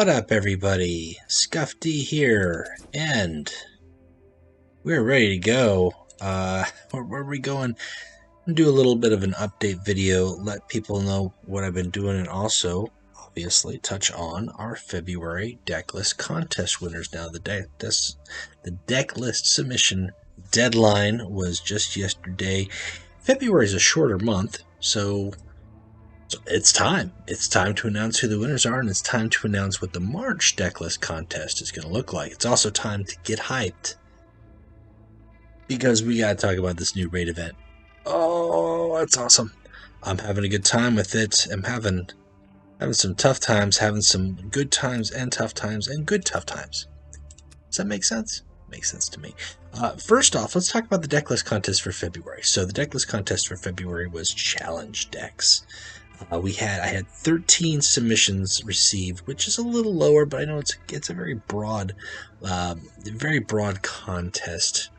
What up, everybody? Scuff D here, and we're ready to go. Where are we going? I'm gonna do a little bit of an update video, let people know what I've been doing, and also, obviously, touch on our February Decklist contest winners. Now, the deck list submission deadline was just yesterday. February is a shorter month, so it's time. It's time to announce who the winners are, and it's time to announce what the March Decklist contest is going to look like. It's also time to get hyped, because we got to talk about this new raid event. Oh, that's awesome. I'm having a good time with it. I'm having some tough times, having some good times and tough times and good tough times. Does that make sense? Makes sense to me. First off, let's talk about the decklist contest for February. So the decklist contest for February was challenge decks. I had 13 submissions received, which is a little lower, but I know it's a very broad contest.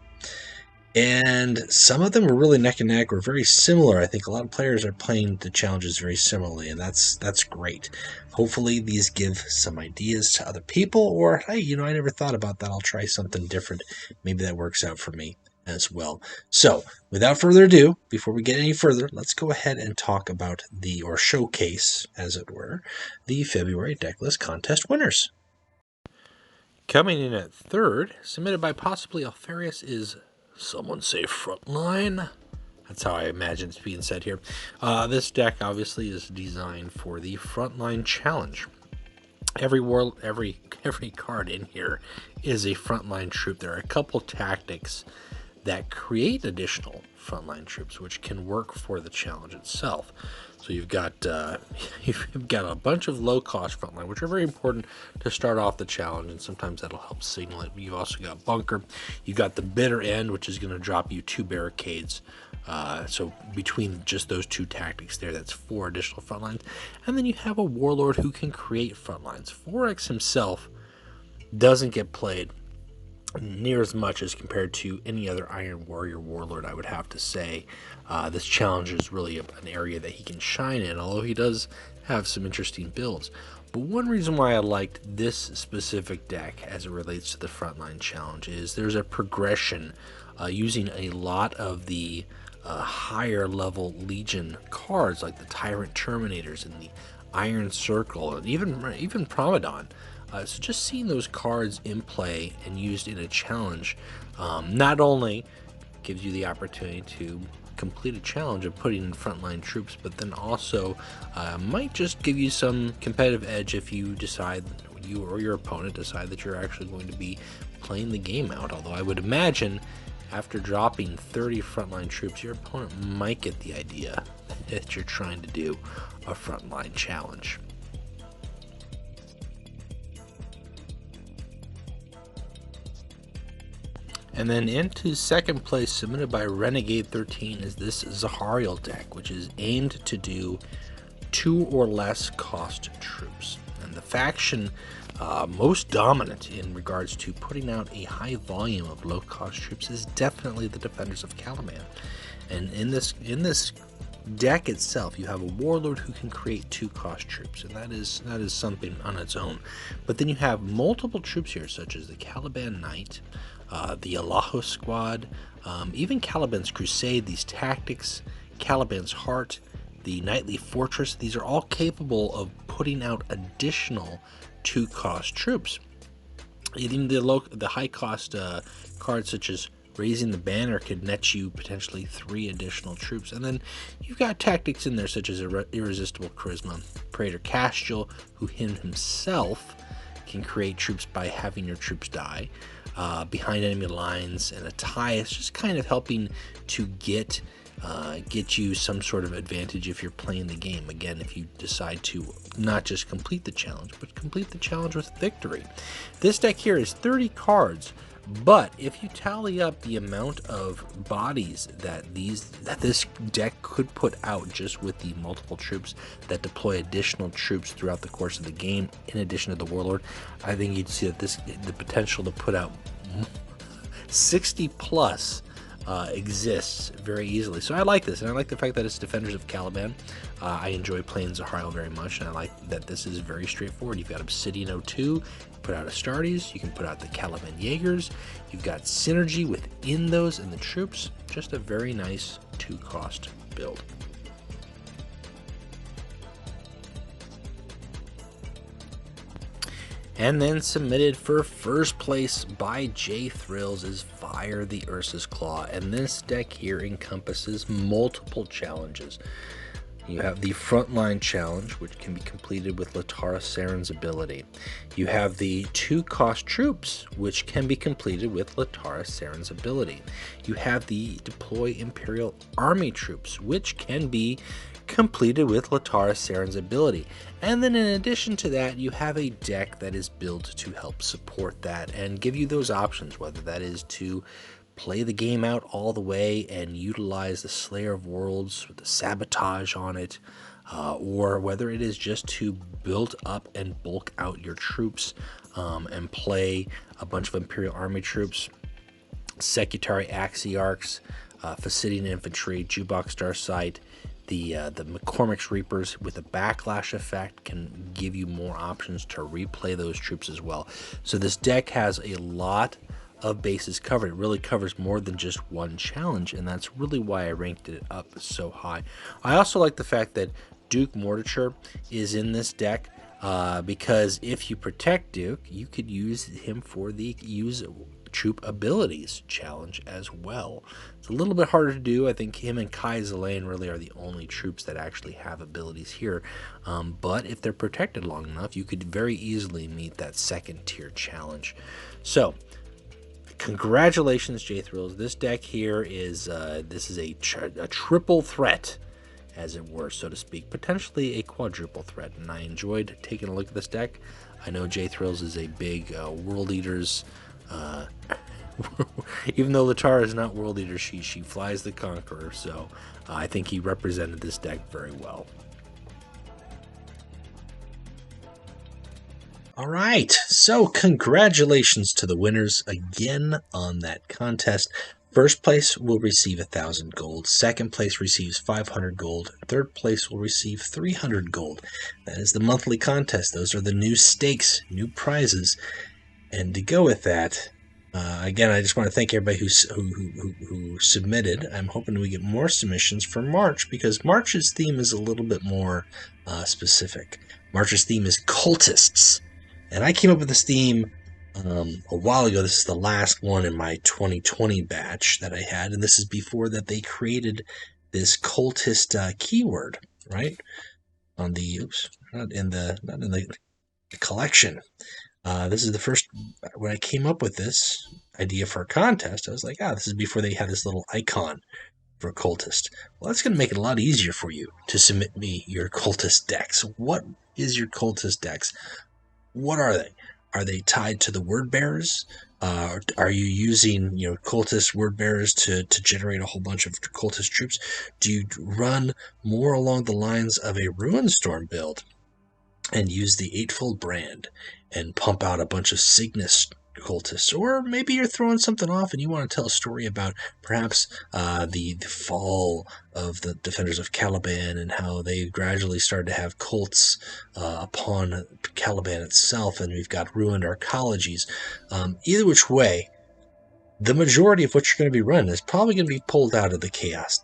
And some of them were really neck and neck, or very similar. I think a lot of players are playing the challenges very similarly, and that's great. Hopefully these give some ideas to other people, or hey, I never thought about that. I'll try something different. Maybe that works out for me as well. So without further ado, before we get any further, let's go ahead and talk about or showcase, as it were, the February Decklist contest winners. Coming in at third, submitted by possibly Alfarius, is someone say Frontline. That's how I imagine it's being said here. This deck obviously is designed for the Frontline challenge. Every card in here is a frontline troop. There are a couple tactics that create additional frontline troops, which can work for the challenge itself. So you've got a bunch of low-cost frontline, which are very important to start off the challenge, and sometimes that'll help signal it. You've also got bunker. You've got the bitter end, which is going to drop you 2 barricades. So between just those 2 tactics there, that's 4 additional frontlines. And then you have a warlord who can create frontlines. 4X himself doesn't get played near as much as compared to any other Iron Warrior warlord, I would have to say. This challenge is really an area that he can shine in, although he does have some interesting builds. But one reason why I liked this specific deck as it relates to the frontline challenge is there's a progression using a lot of the higher level Legion cards, like the Tyrant Terminators and the Iron Circle, and even Promadon. So just seeing those cards in play and used in a challenge not only gives you the opportunity to complete a challenge of putting in frontline troops, but then also might just give you some competitive edge if you decide, you or your opponent decide, that you're actually going to be playing the game out. Although I would imagine after dropping 30 frontline troops, your opponent might get the idea that you're trying to do a frontline challenge. And then into second place, submitted by Renegade 13, is this Zaharial deck, which is aimed to do 2 or less cost troops. And the faction most dominant in regards to putting out a high volume of low cost troops is definitely the Defenders of Caliban. And in this deck itself, you have a warlord who can create 2 cost troops, and that is something on its own. But then you have multiple troops here, such as the Caliban Knight, the Allahu Squad, even Caliban's Crusade, these tactics, Caliban's Heart, the Knightly Fortress. These are all capable of putting out additional 2 cost troops. Even the high cost cards such as Raising the Banner could net you potentially 3 additional troops. And then you've got tactics in there such as Irresistible Charisma, Praetor Castiel, who himself can create troops by having your troops die behind enemy lines, and a tie is just kind of helping to get you some sort of advantage if you're playing the game. Again, if you decide to not just complete the challenge, but complete the challenge with victory. This deck here is 30 cards, but if you tally up the amount of bodies that this deck could put out just with the multiple troops that deploy additional troops throughout the course of the game, in addition to the warlord, I think you'd see that the potential to put out 60 plus exists very easily. So I like this, and I like the fact that it's Defenders of Caliban. I enjoy playing Zaharial very much, and I like that this is very straightforward. You've got Obsidian 02, put out Astartes, you can put out the Caliban Jaegers, you've got synergy within those and the troops. Just a very nice 2-cost build. And then submitted for first place by J Thrills is Fire the Ursa's Claw, and this deck here encompasses multiple challenges. You have the Frontline Challenge, which can be completed with Latara Saren's ability. You have the 2-cost troops, which can be completed with Latara Saren's ability. You have the Deploy Imperial Army troops, which can be completed with Latara Saren's ability. And then in addition to that, you have a deck that is built to help support that and give you those options, whether that is to play the game out all the way and utilize the Slayer of Worlds with the sabotage on it, or whether it is just to build up and bulk out your troops and play a bunch of Imperial Army troops, Secretary Axiarchs, Fastidian Infantry, Jukebox Starsight. The McCormick's Reapers with a backlash effect can give you more options to replay those troops as well. So this deck has a lot of bases covered. It really covers more than just one challenge, and that's really why I ranked it up so high. I also like the fact that Duke Morticher is in this deck because if you protect Duke, you could use him for the use troop abilities challenge as well. It's a little bit harder to do. I think him and Kai Zelaine really are the only troops that actually have abilities here, but if they're protected long enough, you could very easily meet that second tier challenge. So congratulations, J Thrills. This deck here is this is a triple threat, as it were, so to speak, potentially a quadruple threat, and I enjoyed taking a look at this deck. I know J Thrills is a big World Eaters. Even though Latara is not World Eater, she flies the Conqueror, so I think he represented this deck very well. All right, so congratulations to the winners again on that contest. First place will receive 1,000 gold. Second place receives 500 gold. Third place will receive 300 gold. That is the monthly contest. Those are the new stakes, new prizes. And to go with that, again, I just want to thank everybody who submitted. I'm hoping we get more submissions for March, because March's theme is a little bit more specific. March's theme is cultists. And I came up with this theme a while ago. This is the last one in my 2020 batch that I had, and this is before that they created this cultist keyword, right? On the not in the collection. This is the first, when I came up with this idea for a contest, I was like, this is before they had this little icon for a cultist. Well, that's going to make it a lot easier for you to submit me your cultist decks. What is your cultist decks? What are they? Are they tied to the word bearers? Are you using cultist word bearers to generate a whole bunch of cultist troops? Do you run more along the lines of a Ruinstorm build and use the Eightfold brand and pump out a bunch of Cygnus cultists? Or maybe you're throwing something off and you want to tell a story about perhaps the fall of the Defenders of Caliban and how they gradually started to have cults upon Caliban itself, and we've got ruined arcologies. Either which way, the majority of what you're going to be running is probably going to be pulled out of the Chaos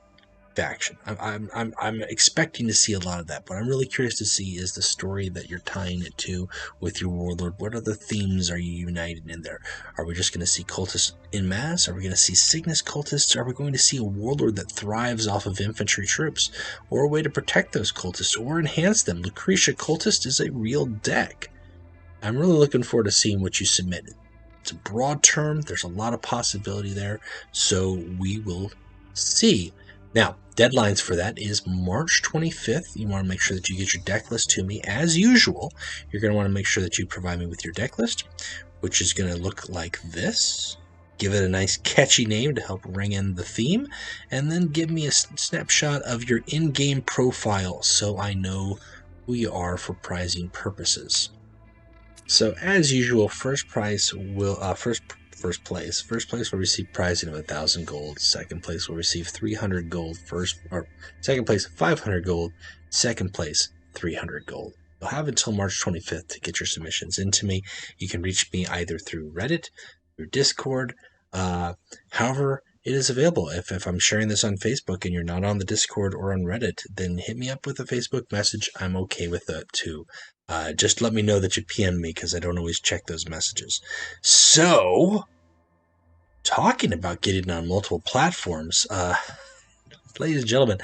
faction. I'm expecting to see a lot of that, but I'm really curious to see is the story that you're tying it to with your warlord. What other themes are you uniting in there? Are we just going to see cultists in mass? Are we going to see Cygnus cultists? Are we going to see a warlord that thrives off of infantry troops, or a way to protect those cultists or enhance them? Lucretia cultist is a real deck. I'm really looking forward to seeing what you submitted. It's a broad term. There's a lot of possibility there, so we will see. Now, deadlines for that is March 25th. You want to make sure that you get your deck list to me. As usual, you're going to want to make sure that you provide me with your deck list, which is going to look like this. Give it a nice catchy name to help ring in the theme, and then give me a snapshot of your in-game profile so I know who you are for prizing purposes. So, as usual, first first place. First place will receive pricing of 1,000 gold. Second place will receive 300 gold. Second place 500 gold. Second place 300 gold. You'll have until March 25th to get your submissions into me. You can reach me either through Reddit, through Discord, however it is available. If I'm sharing this on Facebook and you're not on the Discord or on Reddit, then hit me up with a Facebook message. I'm okay with that too. Just let me know that you PM me, because I don't always check those messages. So, talking about getting on multiple platforms, ladies and gentlemen,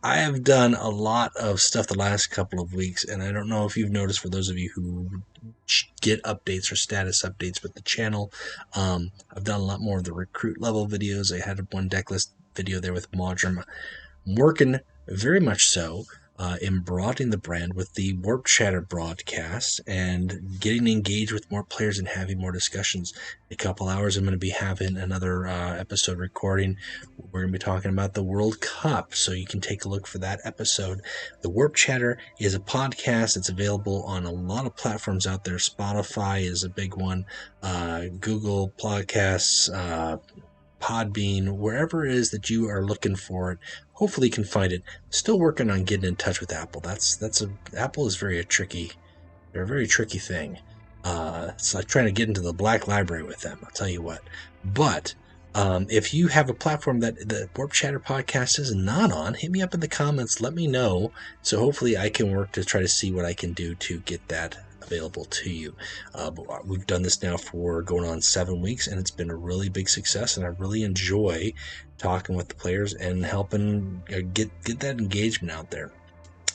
I have done a lot of stuff the last couple of weeks, and I don't know if you've noticed, for those of you who get updates or status updates with the channel, I've done a lot more of the recruit level videos. I had one decklist video there with Modrum. I'm working very much so in broadening the brand with the Warp Chatter broadcast and getting engaged with more players and having more discussions. In a couple hours, I'm going to be having another episode recording. We're going to be talking about the World Cup, so you can take a look for that episode. The Warp Chatter is a podcast. It's available on a lot of platforms out there. Spotify is a big one, Google Podcasts, Podbean, wherever it is that you are looking for it. Hopefully you can find it. Still working on getting in touch with Apple. Apple is they're a very tricky thing. It's like trying to get into the Black Library with them, I'll tell you what. But if you have a platform that the Warp Chatter podcast is not on, hit me up in the comments, let me know, so hopefully I can work to try to see what I can do to get that available to you. We've done this now for going on 7 weeks, and it's been a really big success, and I really enjoy talking with the players and helping get that engagement out there.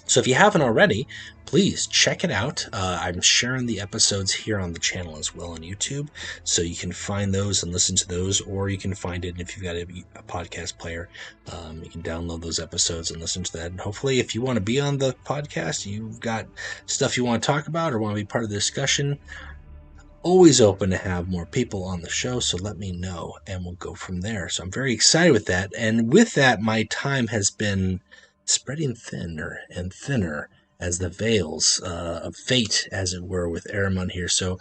So if you haven't already, please check it out. I'm sharing the episodes here on the channel as well on YouTube, so you can find those and listen to those, or you can find it if you've got a podcast player. You can download those episodes and listen to that. And hopefully, if you want to be on the podcast, you've got stuff you want to talk about or want to be part of the discussion, always open to have more people on the show, so let me know, and we'll go from there. So I'm very excited with that. And with that, my time has been spreading thinner and thinner as the veils of fate, as it were, with Aramon here. So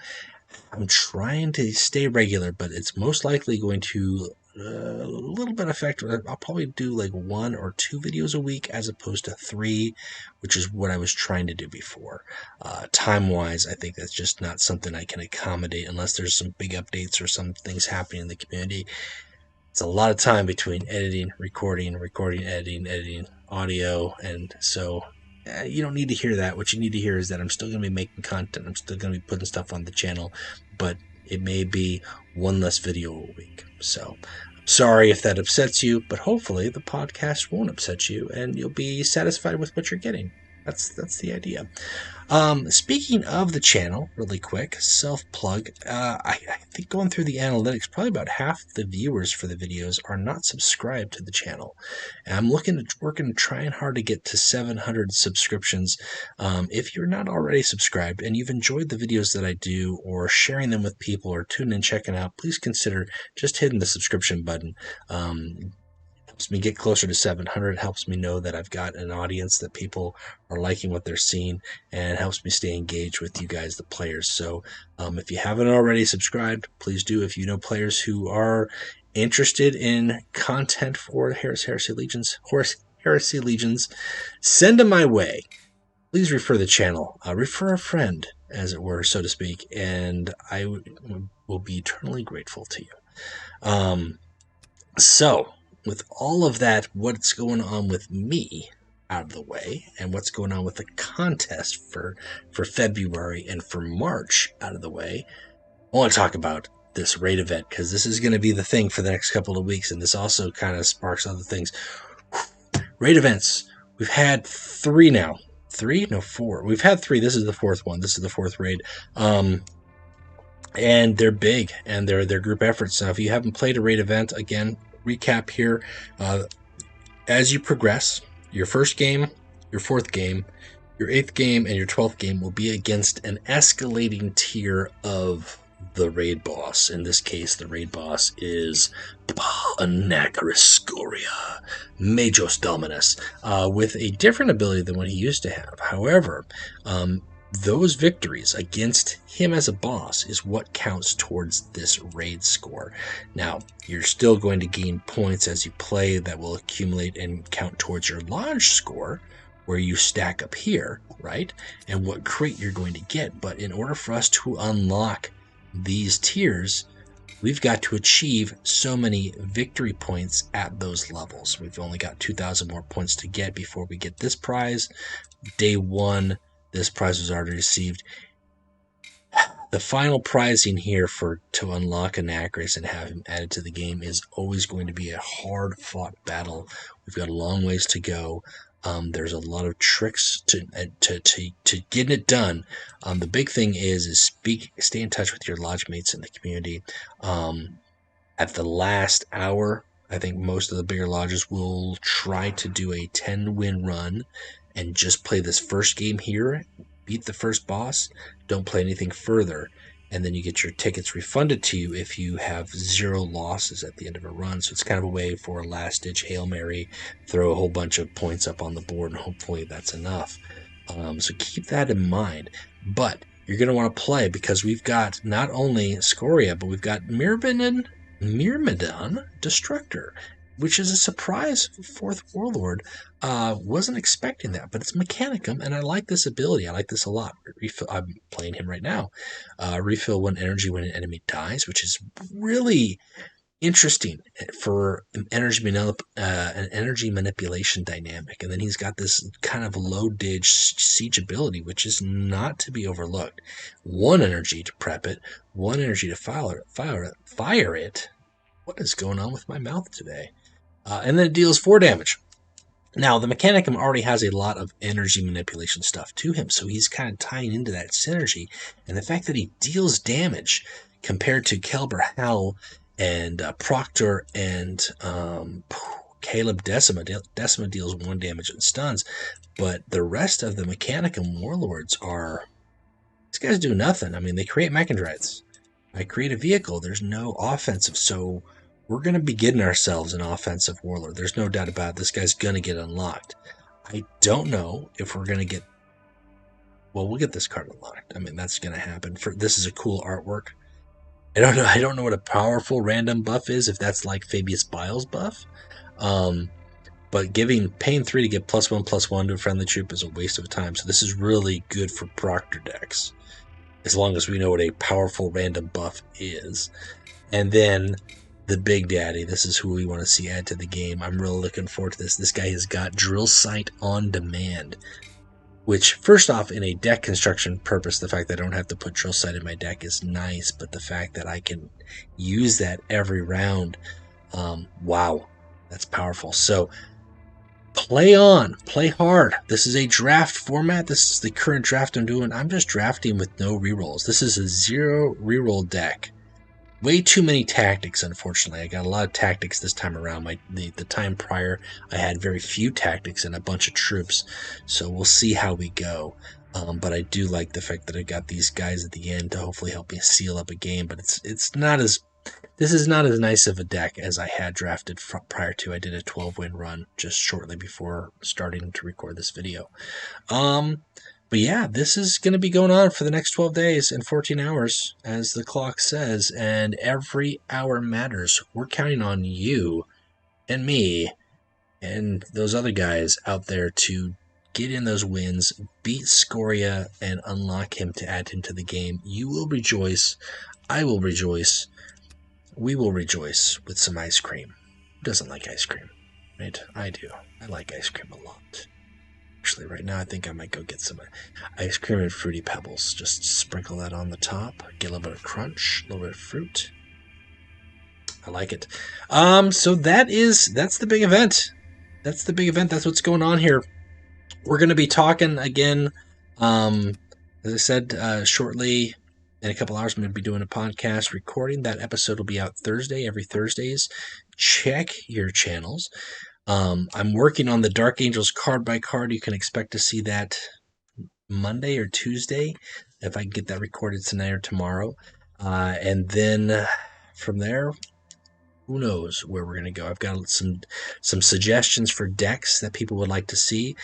I'm trying to stay regular, but it's most likely going to a little bit affect. I'll probably do like 1 or 2 videos a week as opposed to 3, which is what I was trying to do before. Time-wise, I think that's just not something I can accommodate unless there's some big updates or some things happening in the community. It's a lot of time between editing, recording, editing audio, and so you don't need to hear that. What you need to hear is that I'm still going to be making content. I'm still going to be putting stuff on the channel, but it may be 1 less video a week. So I'm sorry if that upsets you, but hopefully the podcast won't upset you and you'll be satisfied with what you're getting. That's the idea. Speaking of the channel, really quick, self-plug. I think going through the analytics, probably about half the viewers for the videos are not subscribed to the channel. And I'm working trying hard to get to 700 subscriptions. If you're not already subscribed and you've enjoyed the videos that I do, or sharing them with people, or tuning in, checking out, please consider just hitting the subscription button. Helps me get closer to 700. It helps me know that I've got an audience, that people are liking what they're seeing, and it helps me stay engaged with you guys, the players. So if you haven't already subscribed, please do. If you know players who are interested in content for Horus Heresy Legions, send them my way. Please refer the channel. Refer a friend, as it were, so to speak, and I will be eternally grateful to you. So, with all of that, what's going on with me out of the way, and what's going on with the contest for February and for March out of the way, I want to talk about this raid event, because this is going to be the thing for the next couple of weeks, and this also kind of sparks other things. Raid events. We've had 3 now. 3? No, 4. We've had 3. This is the 4th one. This is the 4th raid. And they're big, and they're group efforts. Now, if you haven't played a raid event, again, recap here. As you progress, your first game, your 4th game, your 8th game, and your 12th game will be against an escalating tier of the raid boss. In this case, the raid boss is Anacryscoria, Majos Dominus, with a different ability than what he used to have. However, those victories against him as a boss is what counts towards this raid score. Now, you're still going to gain points as you play that will accumulate and count towards your lodge score, where you stack up here, right? And what crate you're going to get. But in order for us to unlock these tiers, we've got to achieve so many victory points at those levels. We've only got 2,000 more points to get before we get this prize. Day 1, this prize was already received. The final prizing here to unlock Anachrys and have him added to the game is always going to be a hard-fought battle. We've got a long ways to go. There's a lot of tricks to getting it done. The big thing is stay in touch with your lodge mates in the community. At the last hour, I think most of the bigger lodges will try to do a 10-win run and just play this first game here, beat the first boss, don't play anything further, and then you get your tickets refunded to you if you have 0 losses at the end of a run. So it's kind of a way for a last-ditch Hail Mary, throw a whole bunch of points up on the board, and hopefully that's enough. So keep that in mind. But you're going to want to play, because we've got not only Scoria, but we've got Myrmidon Destructor, which is a surprise for 4th Warlord. Wasn't expecting that, but it's Mechanicum, and I like this ability. I like this a lot. I'm playing him right now. Refill 1 energy when an enemy dies, which is really interesting for an energy manipulation dynamic. And then he's got this kind of low-dig siege ability, which is not to be overlooked. 1 energy to prep it, 1 energy to fire it. What is going on with my mouth today? And then it deals 4 damage. Now, the Mechanicum already has a lot of energy manipulation stuff to him, so he's kind of tying into that synergy. And the fact that he deals damage compared to Kelber Hal and Proctor and Caleb Decima. Decima deals 1 damage and stuns, but the rest of the Mechanicum Warlords are... These guys do nothing. I mean, they create Mechadrites. I create a vehicle. There's no offensive, so... We're going to be getting ourselves an offensive warlord. There's no doubt about it. This guy's going to get unlocked. I don't know if we're going to get... Well, we'll get this card unlocked. I mean, that's going to happen. This is a cool artwork. I don't know what a powerful random buff is, if that's like Fabius Bile's buff. But paying 3 to get +1/+1 to a friendly troop is a waste of time. So this is really good for Proctor decks, as long as we know what a powerful random buff is. And then... the Big Daddy, this is who we want to see add to the game. I'm really looking forward to this. This guy has got Drill Sight on Demand, which, first off, in a deck construction purpose, the fact that I don't have to put Drill Sight in my deck is nice, but the fact that I can use that every round, wow, that's powerful. So, play on, play hard. This is a draft format. This is the current draft I'm doing. I'm just drafting with no rerolls. This is a 0 reroll deck. Way too many tactics, unfortunately. I got a lot of tactics this time around. The time prior, I had very few tactics and a bunch of troops. So we'll see how we go. But I do like the fact that I got these guys at the end to hopefully help me seal up a game. But it's not as... This is not as nice of a deck as I had drafted prior to. I did a 12-win run just shortly before starting to record this video. But yeah, this is going to be going on for the next 12 days and 14 hours, as the clock says, and every hour matters. We're counting on you and me and those other guys out there to get in those wins, beat Scoria, and unlock him to add him to the game. You will rejoice. I will rejoice. We will rejoice with some ice cream. Who doesn't like ice cream? Right? I do. I like ice cream a lot. Actually, right now, I think I might go get some ice cream and Fruity Pebbles. Just sprinkle that on the top. Get a little bit of crunch, a little bit of fruit. I like it. So that's the big event. That's the big event. That's what's going on here. We're going to be talking again, as I said, shortly. In a couple hours, I'm going to be doing a podcast recording. That episode will be out Thursday, every Thursdays. Check your channels. I'm working on the Dark Angels card by card. You can expect to see that Monday or Tuesday, if I can get that recorded tonight or tomorrow. And then from there, who knows where we're going to go. I've got some suggestions for decks that people would like to see.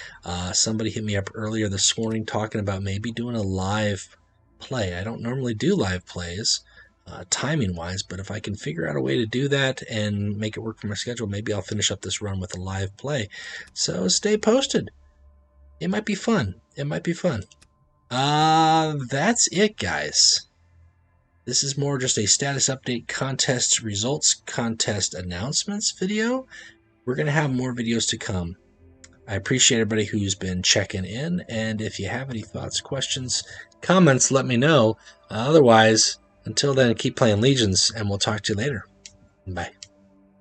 Somebody hit me up earlier this morning talking about maybe doing a live play. I don't normally do live plays, timing wise, but if I can figure out a way to do that and make it work for my schedule, maybe I'll finish up this run with a live play. So stay posted. It might be fun. It might be fun. That's it, guys. This is more just a status update, contest results, contest announcements video. We're going to have more videos to come. I appreciate everybody who's been checking in, and if you have any thoughts, questions, comments, let me know. Otherwise, until then, keep playing Legions, and we'll talk to you later. Bye.